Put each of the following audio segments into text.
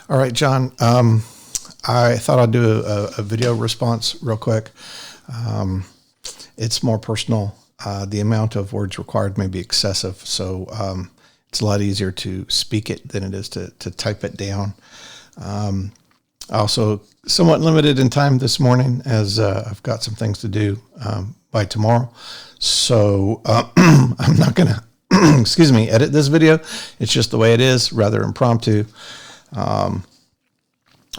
All right, John. I thought I'd do a video response real quick. It's more personal. The amount of words required may be excessive, so it's a lot easier to speak it than it is to type it down. Also, somewhat limited in time this morning as I've got some things to do by tomorrow. So I'm not going to, edit this video. It's just the way it is, rather impromptu.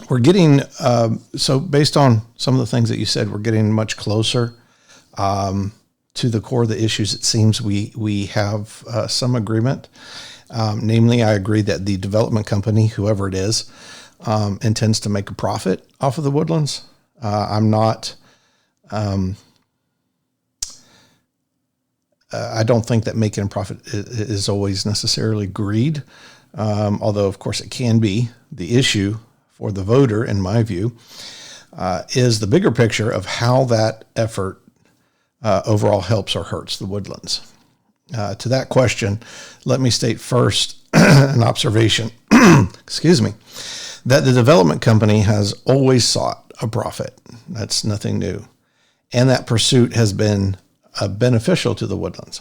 We're getting, so based on some of the things that you said, we're getting much closer to the core of the issues. It seems we have some agreement. Namely, I agree that the development company, whoever it is, intends to make a profit off of the Woodlands. I don't think that making a profit is always necessarily greed, although, of course, it can be. The issue for the voter, in my view, is the bigger picture of how that effort overall helps or hurts the Woodlands. To that question, let me state first an observation, that the development company has always sought a profit. That's nothing new. And that pursuit has been beneficial to the Woodlands.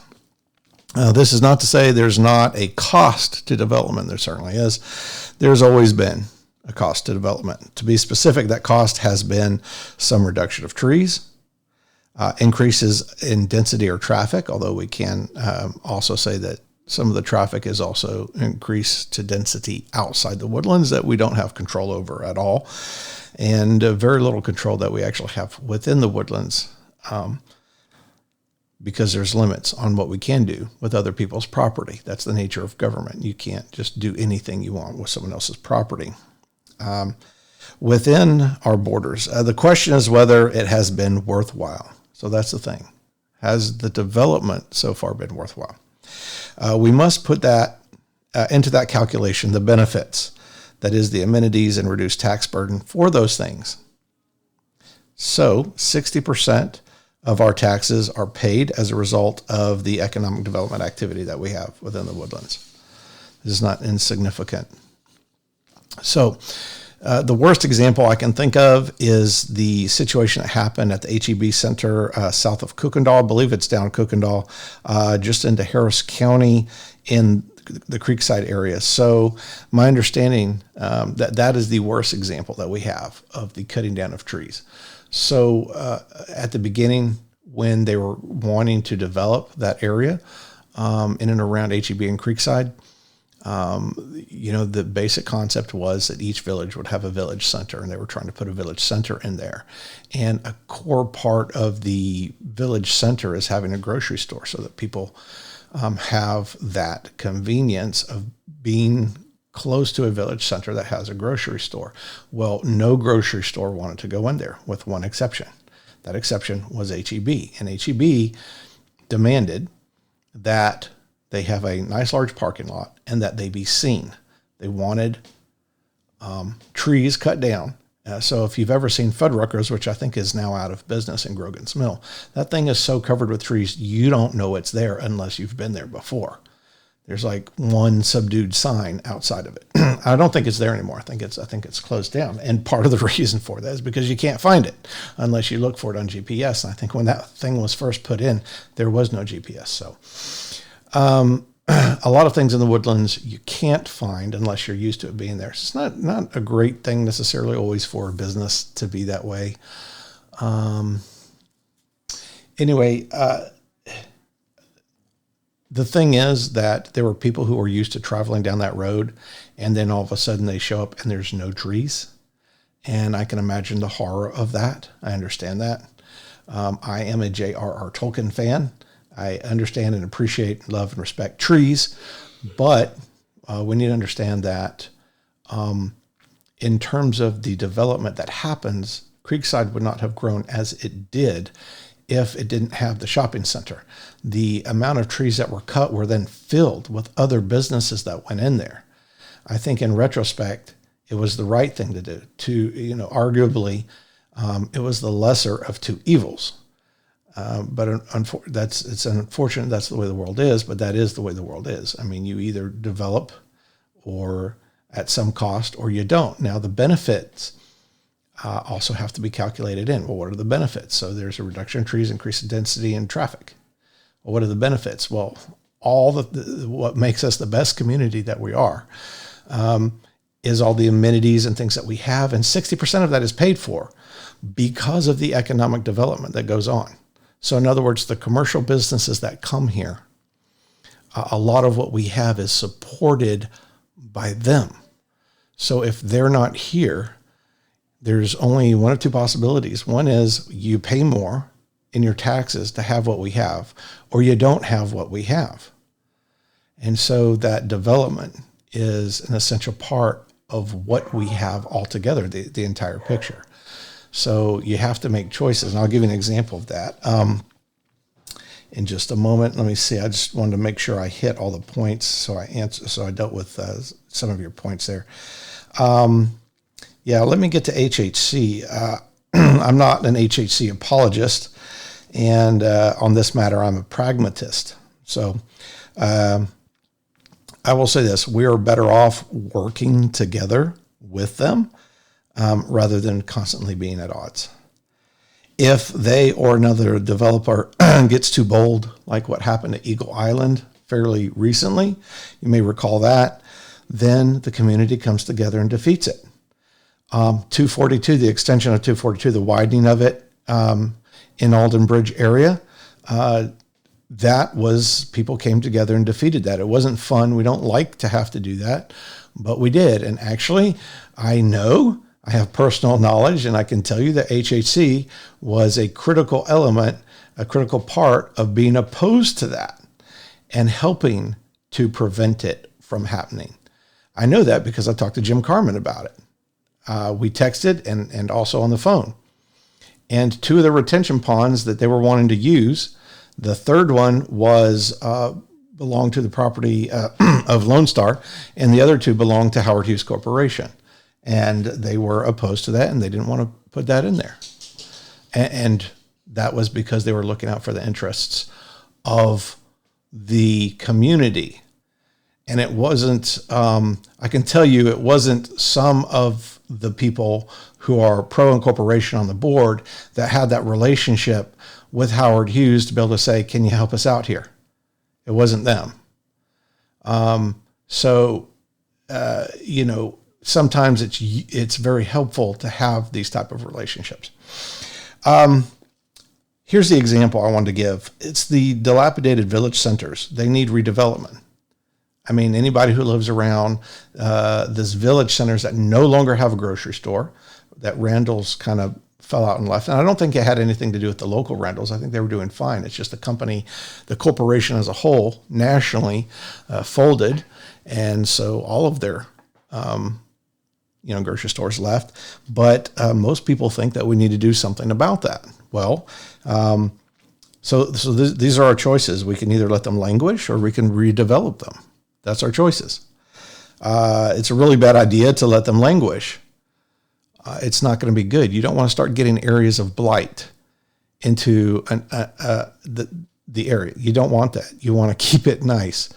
This is not to say there's not a cost to development. There certainly is. There's always been a cost to development. To be specific, that cost has been some reduction of trees, increases in density or traffic, although we can also say that some of the traffic is also increased to density outside the Woodlands that we don't have control over at all, and very little control that we actually have within the Woodlands, because there's limits on what we can do with other people's property. That's the nature of government. You can't just do anything you want with someone else's property. Within our borders, the question is whether it has been worthwhile. So that's the thing. Has the development so far been worthwhile? We must put that into that calculation, the benefits, that is the amenities and reduced tax burden for those things. So 60% of our taxes are paid as a result of the economic development activity that we have within the Woodlands. This is not insignificant. So the worst example I can think of is the situation that happened at the HEB Center south of Kukendall. I believe it's down Kukendall, just into Harris County in the Creekside area. So my understanding that is the worst example that we have of the cutting down of trees. So at the beginning, when they were wanting to develop that area in and around HEB and Creekside, the basic concept was that each village would have a village center, and they were trying to put a village center in there. And a core part of the village center is having a grocery store so that people have that convenience of being close to a village center that has a grocery store. Well, no grocery store wanted to go in there, with one exception. That exception was HEB. And HEB demanded that they have a nice large parking lot and that they be seen. They wanted trees cut down. So if you've ever seen Fuddruckers, which I think is now out of business in Grogan's Mill, that thing is so covered with trees, you don't know it's there unless you've been there before. There's like one subdued sign outside of it. I don't think it's there anymore. I think it's closed down. And part of the reason for that is because you can't find it unless you look for it on GPS. And I think when that thing was first put in, there was no GPS. So a lot of things in the Woodlands you can't find unless you're used to it being there. It's not a great thing necessarily always for a business to be that way. Anyway, the thing is that there were people who were used to traveling down that road, and then all of a sudden they show up and there's no trees. And I can imagine the horror of that. I understand that. I am a J.R.R. Tolkien fan. I understand and appreciate, love, and respect trees, but we need to understand that in terms of the development that happens, Creekside would not have grown as it did if it didn't have the shopping center. The amount of trees that were cut were then filled with other businesses that went in there. I think in retrospect, it was the right thing to do. Arguably, it was the lesser of two evils. But it's unfortunate that's the way the world is, but that is the way the world is. I mean, you either develop or at some cost, or you don't. Now, the benefits also have to be calculated in. Well, what are the benefits? So there's a reduction in trees, increase in density and traffic. Well, what are the benefits? Well, all what makes us the best community that we are is all the amenities and things that we have. And 60% of that is paid for because of the economic development that goes on. So in other words, the commercial businesses that come here, a lot of what we have is supported by them. So if they're not here, there's only one of two possibilities. One is you pay more in your taxes to have what we have, or you don't have what we have. And so that development is an essential part of what we have altogether, the entire picture. So you have to make choices. And I'll give you an example of that in just a moment. Let me see. I just wanted to make sure I hit all the points. So I dealt with some of your points there. Let me get to HHC. I'm not an HHC apologist. And on this matter, I'm a pragmatist. So I will say this. We are better off working together with them rather than constantly being at odds. If they or another developer gets too bold, like what happened at Eagle Island fairly recently, you may recall that, then the community comes together and defeats it. 242, the extension of 242, the widening of it in Alden Bridge area, that was, people came together and defeated that. It wasn't fun. We don't like to have to do that, but we did. And actually, I have personal knowledge, and I can tell you that HHC was a critical element, a critical part of being opposed to that and helping to prevent it from happening. I know that because I talked to Jim Carmen about it. We texted and also on the phone. And two of the retention ponds that they were wanting to use, the third one was belonged to the property of Lone Star, and the other two belonged to Howard Hughes Corporation. And they were opposed to that, and they didn't want to put that in there. And that was because they were looking out for the interests of the community. And it wasn't, I can tell you, it wasn't some of the people who are pro-incorporation on the board that had that relationship with Howard Hughes to be able to say, can you help us out here? It wasn't them. Sometimes it's very helpful to have these type of relationships. Here's the example I wanted to give. It's the dilapidated village centers. They need redevelopment. I mean, anybody who lives around this village centers that no longer have a grocery store, that Randall's kind of fell out and left. And I don't think it had anything to do with the local Randalls. I think they were doing fine. It's just the company, the corporation as a whole, nationally folded. And so all of their, grocery stores left. But most people think that we need to do something about that. Well, these are our choices. We can either let them languish or we can redevelop them. That's our choices. It's a really bad idea to let them languish. It's not going to be good. You don't want to start getting areas of blight into the area. You don't want that. You want to keep it nice.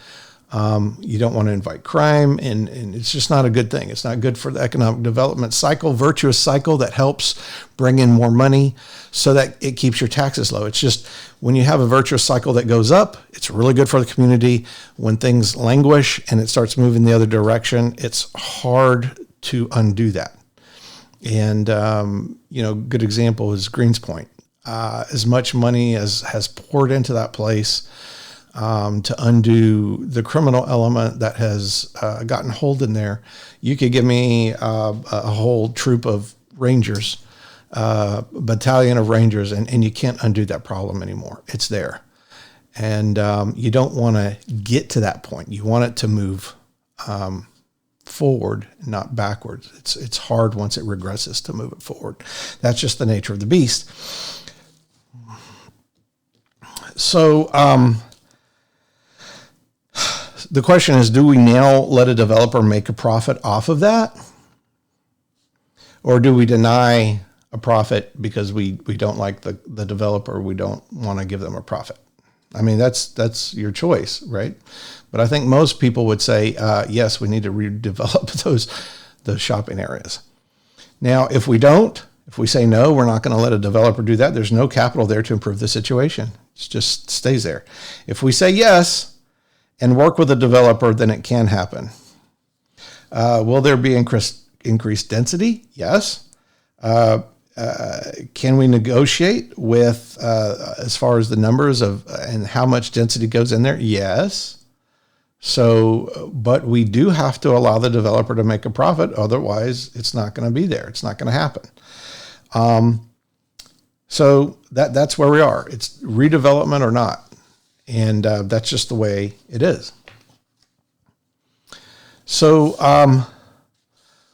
You don't want to invite crime, and it's just not a good thing. It's not good for the economic development cycle, virtuous cycle that helps bring in more money so that it keeps your taxes low. It's just when you have a virtuous cycle that goes up, it's really good for the community. When things languish and it starts moving the other direction, it's hard to undo that. And, good example is Greens Point. As much money as has poured into that place to undo the criminal element that has gotten hold in there, you could give me a whole troop of Rangers, battalion of Rangers, and you can't undo that problem anymore. It's there. And you don't want to get to that point. You want it to move forward, not backwards. It's hard once it regresses to move it forward. That's just the nature of the beast. So the question is, do we now let a developer make a profit off of that? Or do we deny a profit because we don't like the developer? We don't want to give them a profit. I mean, that's your choice, right? But I think most people would say, yes, we need to redevelop those shopping areas. Now, if we say no, we're not going to let a developer do that. There's no capital there to improve the situation. It just stays there. If we say yes and work with a developer, then it can happen. Will there be increased density? Yes. Can we negotiate with as far as the numbers of and how much density goes in there? Yes. So, but we do have to allow the developer to make a profit. Otherwise, it's not going to be there. It's not going to happen. So that's where we are. It's redevelopment or not. And that's just the way it is. So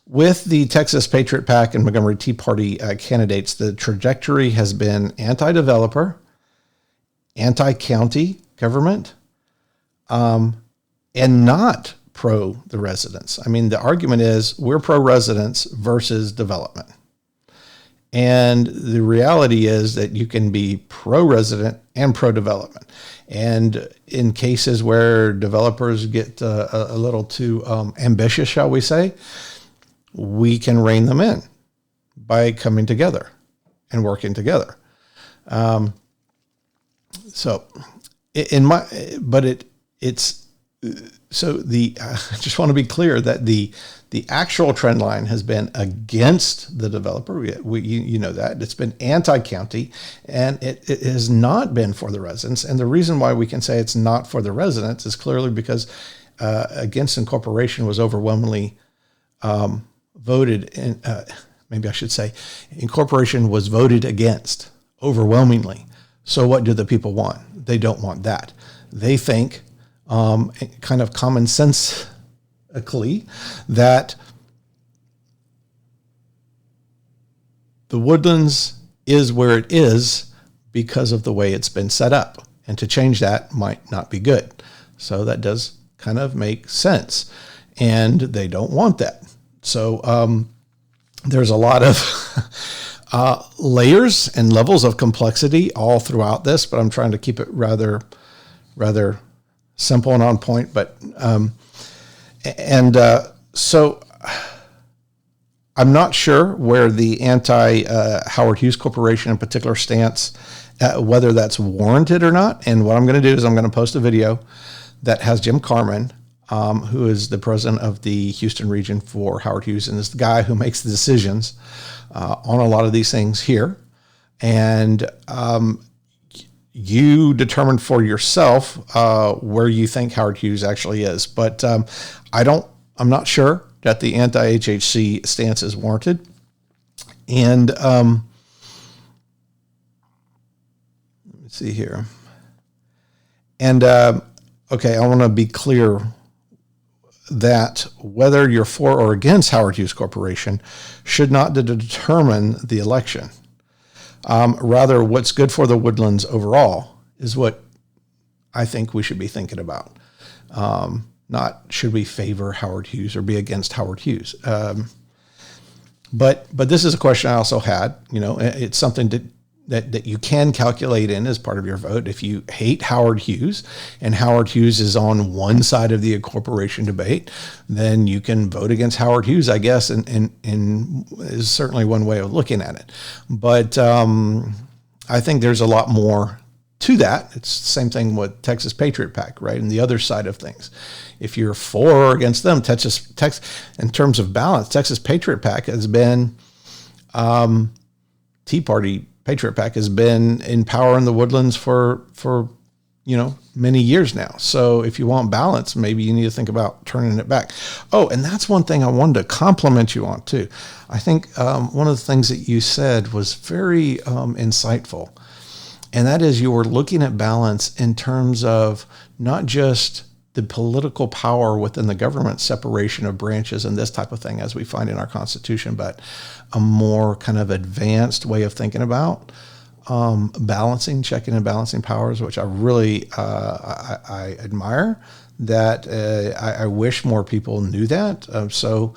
with the Texas Patriot PAC and Montgomery Tea Party candidates, the trajectory has been anti-developer, anti-county government, and not pro the residents. I mean, the argument is we're pro-residents versus development. And the reality is that you can be pro-resident and pro-development. And in cases where developers get a little too ambitious, shall we say, we can rein them in by coming together and working together. I just want to be clear that the actual trend line has been against the developer. You know that. It's been anti-county, and it has not been for the residents. And the reason why we can say it's not for the residents is clearly because against incorporation was overwhelmingly voted in. Maybe I should say incorporation was voted against overwhelmingly. So what do the people want? They don't want that. They think kind of common sensically that the Woodlands is where it is because of the way it's been set up. And to change that might not be good. So that does kind of make sense. And they don't want that. So there's a lot of layers and levels of complexity all throughout this, but I'm trying to keep it rather simple and on point. But so I'm not sure where the anti-Howard Hughes Corporation in particular stance, whether that's warranted or not. And what I'm going to do is I'm going to post a video that has Jim Carmen, who is the president of the Houston region for Howard Hughes, and is the guy who makes the decisions on a lot of these things here. And you determine for yourself where you think Howard Hughes actually is. But I'm not sure that the anti-HHC stance is warranted. And let's see here. And okay, I want to be clear that whether you're for or against Howard Hughes Corporation should not determine the election. Rather, what's good for the Woodlands overall is what I think we should be thinking about. Not should we favor Howard Hughes or be against Howard Hughes. But this is a question I also had. You know, it's something that you can calculate in as part of your vote. If you hate Howard Hughes and Howard Hughes is on one side of the incorporation debate, then you can vote against Howard Hughes, I guess, and is certainly one way of looking at it. But I think there's a lot more to that. It's the same thing with Texas Patriot PAC, right? And the other side of things. If you're for or against them, Texas, in terms of balance, Texas Patriot PAC has been, Tea Party Patriot PAC has been in power in the Woodlands for many yees now. So if you want balance, maybe you need to think about turning it back. Oh, and that's one thing I wanted to compliment you on too. I think one of the things that you said was very insightful, and that is you were looking at balance in terms of not just the political power within the government, separation of branches and this type of thing as we find in our Constitution, but a more kind of advanced way of thinking about checking and balancing powers, which I really I admire. That I wish more people knew that. So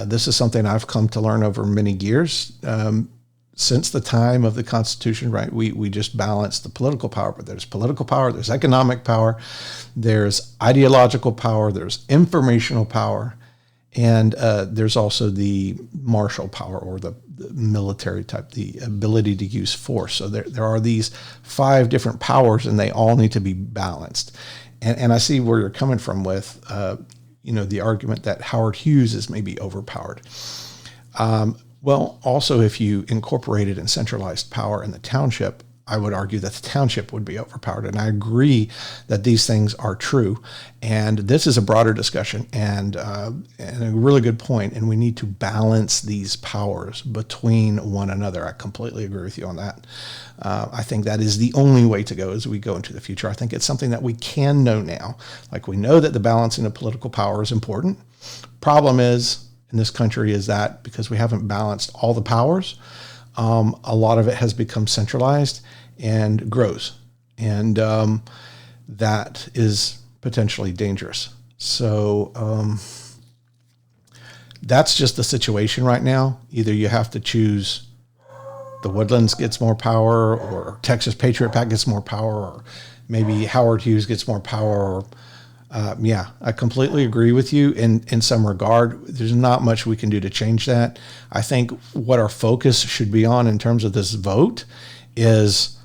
this is something I've come to learn over many years. since the time of the Constitution, right, we just balance the political power, but there's political power, there's economic power, there's ideological power, there's informational power, and there's also the martial power, or the military type, the ability to use force. So there are these 5 different powers, and they all need to be balanced. And I see where you're coming from with, the argument that Howard Hughes is maybe overpowered. Well, also, if you incorporated and centralized power in the township, I would argue that the township would be overpowered. And I agree that these things are true. And this is a broader discussion and a really good point. And we need to balance these powers between one another. I completely agree with you on that. I think that is the only way to go as we go into the future. I think it's something that we can know now. Like, we know that the balancing of political power is important. Problem is, in this country, is that because we haven't balanced all the powers, a lot of it has become centralized and grows. And that is potentially dangerous. So that's just the situation right now. Either you have to choose the Woodlands gets more power, or Texas Patriot Pact gets more power, or maybe Howard Hughes gets more power. Or, I completely agree with you in some regard. There's not much we can do to change that. I think what our focus should be on in terms of this vote is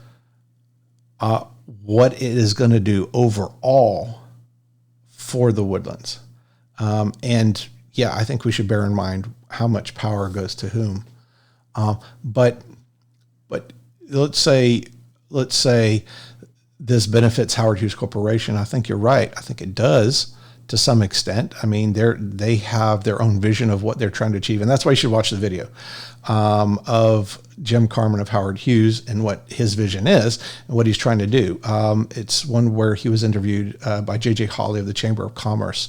what it is going to do overall for the Woodlands. I think we should bear in mind how much power goes to whom. But let's say this benefits Howard Hughes Corporation. I think you're right. I think it does to some extent. I mean, they have their own vision of what they're trying to achieve, and that's why you should watch the video of Jim Carmen of Howard Hughes and what his vision is and what he's trying to do. It's one where he was interviewed by J.J. Hawley of the Chamber of Commerce,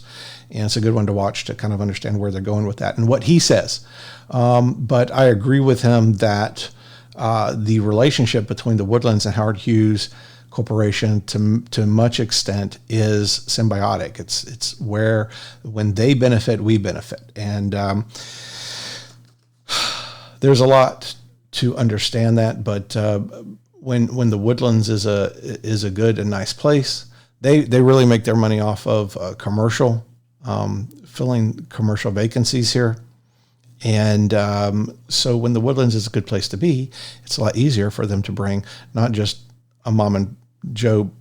and it's a good one to watch to kind of understand where they're going with that and what he says. But I agree with him that the relationship between the Woodlands and Howard Hughes Corporation to much extent is symbiotic. It's where when they benefit, we benefit. And there's a lot to understand that, but when the Woodlands is a good and nice place, they really make their money off of commercial, filling commercial vacancies here. And so when the Woodlands is a good place to be, it's a lot easier for them to bring not just a mom and Joe,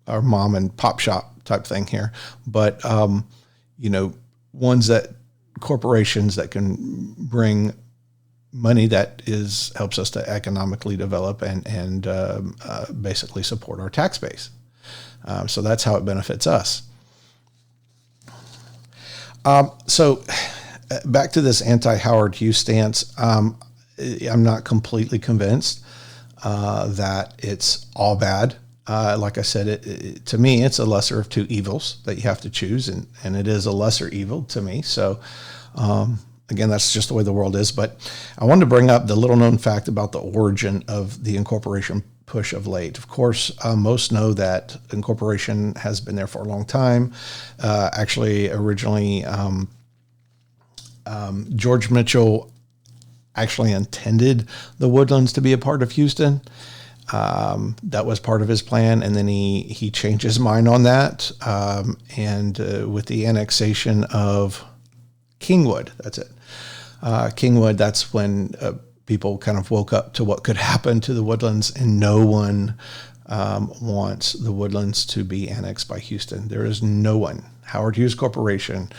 our mom and pop shop type thing here, but, corporations that can bring money that helps us to economically develop and basically support our tax base. So that's how it benefits us. So back to this anti-Howard Hughes stance. I'm not completely convinced that it's all bad. Like I said, to me, it's a lesser of two evils that you have to choose, and it is a lesser evil to me. So, again, that's just the way the world is. But I wanted to bring up the little-known fact about the origin of the incorporation push of late. Of course, most know that incorporation has been there for a long time. Actually, originally, George Mitchell actually intended the Woodlands to be a part of Houston. That was part of his plan, and then he changed his mind on that. And with the annexation of Kingwood, that's it. Kingwood, that's when people kind of woke up to what could happen to the Woodlands, and no one wants the Woodlands to be annexed by Houston. There is no one. Howard Hughes Corporation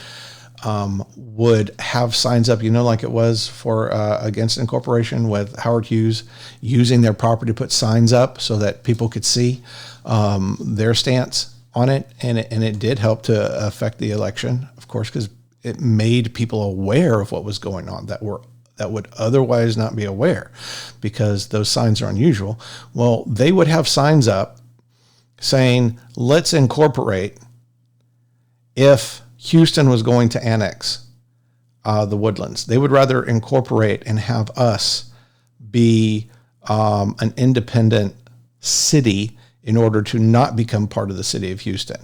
would have signs up, like it was for against incorporation, with Howard Hughes using their property to put signs up so that people could see their stance on it, and it did help to affect the election, of course, because it made people aware of what was going on that would otherwise not be aware, because those signs are unusual. Well, they would have signs up saying, "Let's incorporate," if Houston was going to annex the Woodlands. They would rather incorporate and have us be an independent city in order to not become part of the city of Houston.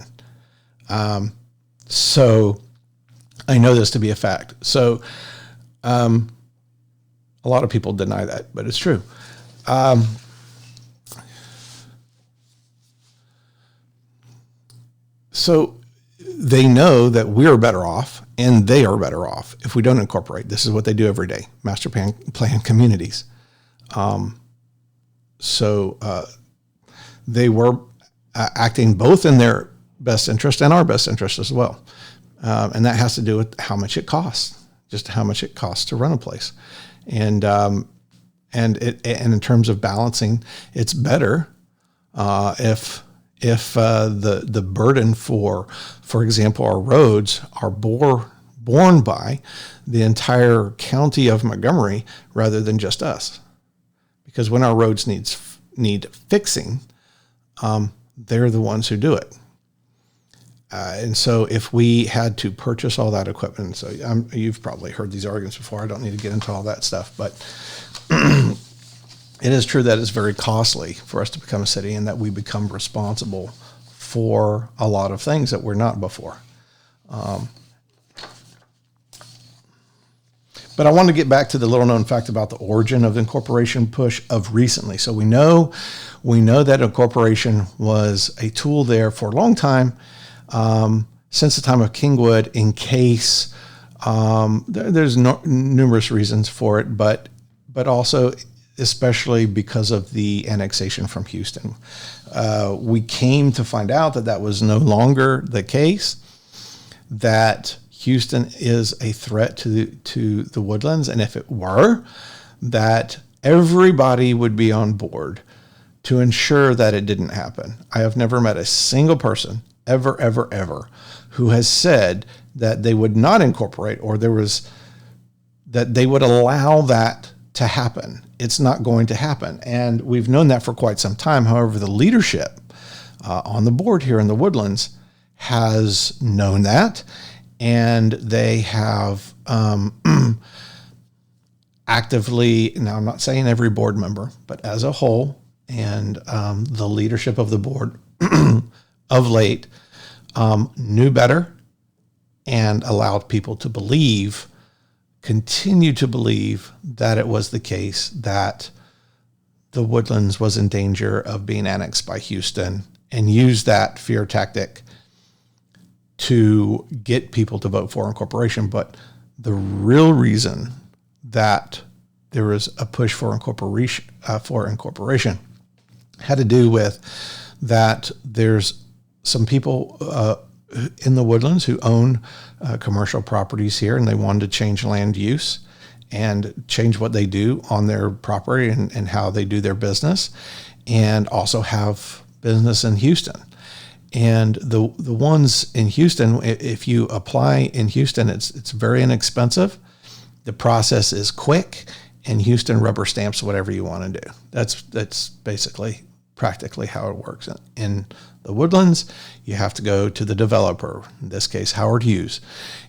So I know this to be a fact. So A lot of people deny that, but it's true. So they know that we're better off and they are better off if we don't incorporate. This is what they do every day, master plan communities. So they were acting both in their best interest and our best interest as well. And that has to do with how much it costs, just how much it costs to run a place. And in terms of balancing, it's better if the burden for example, our roads are borne by the entire county of Montgomery rather than just us. Because when our roads need fixing, they're the ones who do it. And so if we had to purchase all that equipment, so you've probably heard these arguments before. I don't need to get into all that stuff, but it is true that it's very costly for us to become a city and that we become responsible for a lot of things that we're not before. But I want to get back to the little known fact about the origin of the incorporation push of recently. So we know that incorporation was a tool there for a long time, since the time of Kingwood, in case there's numerous reasons for it, but also especially because of the annexation from Houston. We came to find out that was no longer the case, that Houston is a threat to the Woodlands, and if it were, that everybody would be on board to ensure that it didn't happen. I have never met a single person ever who has said that they would not incorporate, or that they would allow that to happen. It's not going to happen. And we've known that for quite some time. However, the leadership on the board here in the Woodlands has known that, and they have actively, now I'm not saying every board member, but as a whole, and the leadership of the board of late knew better and allowed people to continue to believe that it was the case that the Woodlands was in danger of being annexed by Houston, and use that fear tactic to get people to vote for incorporation. But the real reason that there was a push for incorporation had to do with that there's some people in the Woodlands who own commercial properties here, and they wanted to change land use and change what they do on their property and how they do their business, and also have business in Houston. And the ones in Houston, if you apply in Houston, it's very inexpensive. The process is quick, and Houston rubber stamps whatever you want to do. That's basically practically how it works. In the Woodlands, you have to go to the developer, in this case Howard Hughes,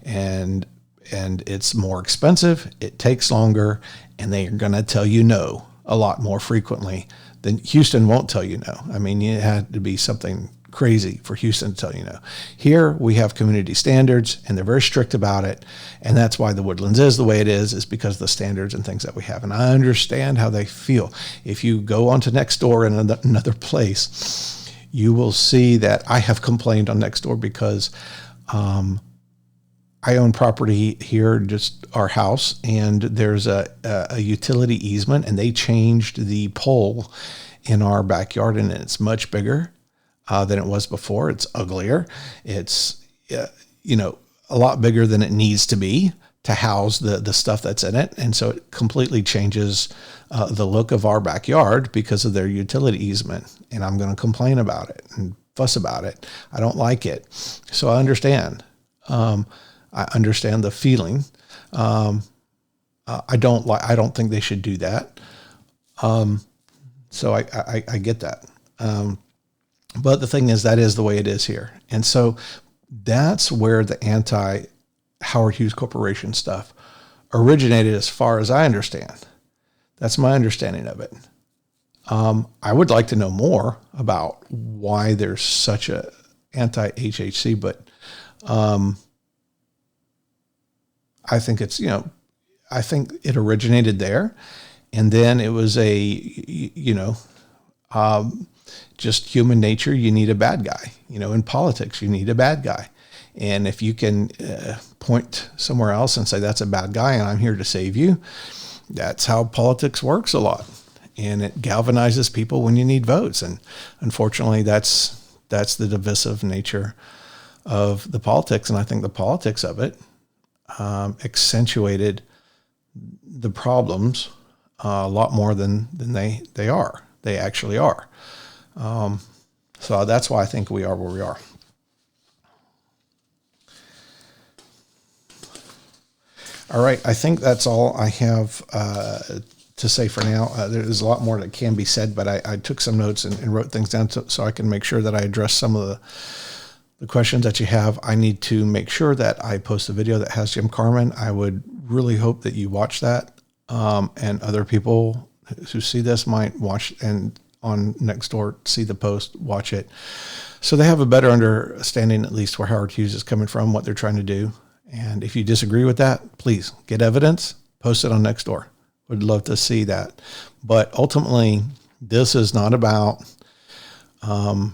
and it's more expensive, it takes longer, and they're going to tell you no a lot more frequently than Houston won't tell you no. I mean, it had to be something crazy for Houston to tell you no. Here we have community standards, and they're very strict about it, and that's why the Woodlands is the way it is because of the standards and things that we have. And I understand how they feel. If you go on to Nextdoor in another place, you will see that I have complained on Nextdoor because I own property here, just our house, and there's a utility easement, and they changed the pole in our backyard, and it's much bigger than it was before. It's uglier. It's, a lot bigger than it needs to be to house the stuff that's in it. And so it completely changes the look of our backyard because of their utility easement. And I'm going to complain about it and fuss about it. I don't like it. So I understand. I understand the feeling. I don't think they should do that. So I get that. But the thing is, that is the way it is here. And so that's where the anti-Howard Hughes Corporation stuff originated, as far as I understand. That's my understanding of it. I would like to know more about why there's such a anti-HHC, but I think it's, I think it originated there, and then it was just human nature. You need a bad guy. In politics, you need a bad guy. And if you can point somewhere else and say that's a bad guy and I'm here to save you, that's how politics works a lot. And it galvanizes people when you need votes. And unfortunately, that's the divisive nature of the politics. And I think the politics of it accentuated the problems a lot more than they actually are. So that's why I think we are where we are. All right, I think that's all I have to say for now. There's a lot more that can be said, but I took some notes and wrote things down so I can make sure that I address some of the questions that you have. I need to make sure that I post a video that has Jim Carmen. I would really hope that you watch that, and other people who see this might watch and on Nextdoor see the post, watch it, so they have a better understanding at least where Howard Hughes is coming from, what they're trying to do. And if you disagree with that, please get evidence, post it on Nextdoor. Would love to see that. But ultimately, this is not about, Howard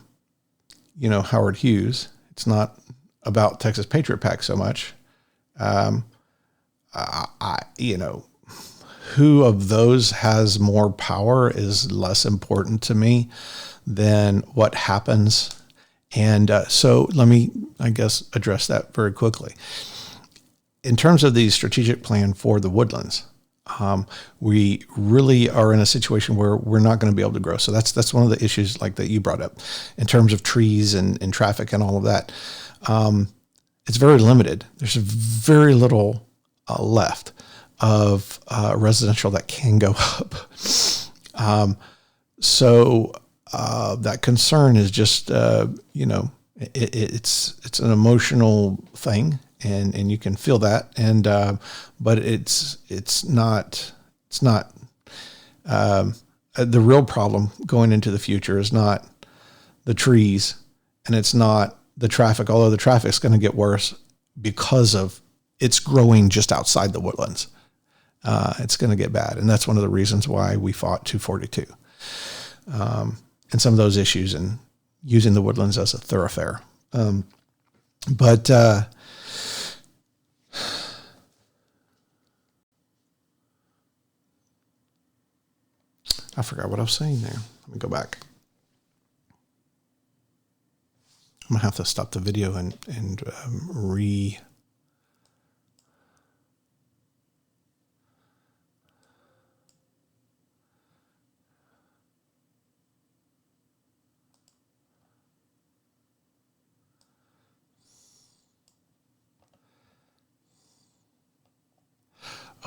Hughes. It's not about Texas Patriot PAC so much. Who of those has more power is less important to me than what happens. And so let me, address that very quickly. In terms of the strategic plan for the Woodlands, we really are in a situation where we're not going to be able to grow. So that's one of the issues like that you brought up in terms of trees and traffic and all of that. It's very limited. There's very little left of residential that can go up. So that concern is just, it's an emotional thing. And you can feel that, but it's not the real problem going into the future is not the trees, and it's not the traffic. Although the traffic's going to get worse because of it's growing just outside the Woodlands. It's going to get bad, and that's one of the reasons why we fought 242 and some of those issues and using the Woodlands as a thoroughfare. I forgot what I was saying there. Let me go back. I'm going to have to stop the video and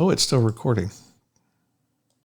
Oh, it's still recording.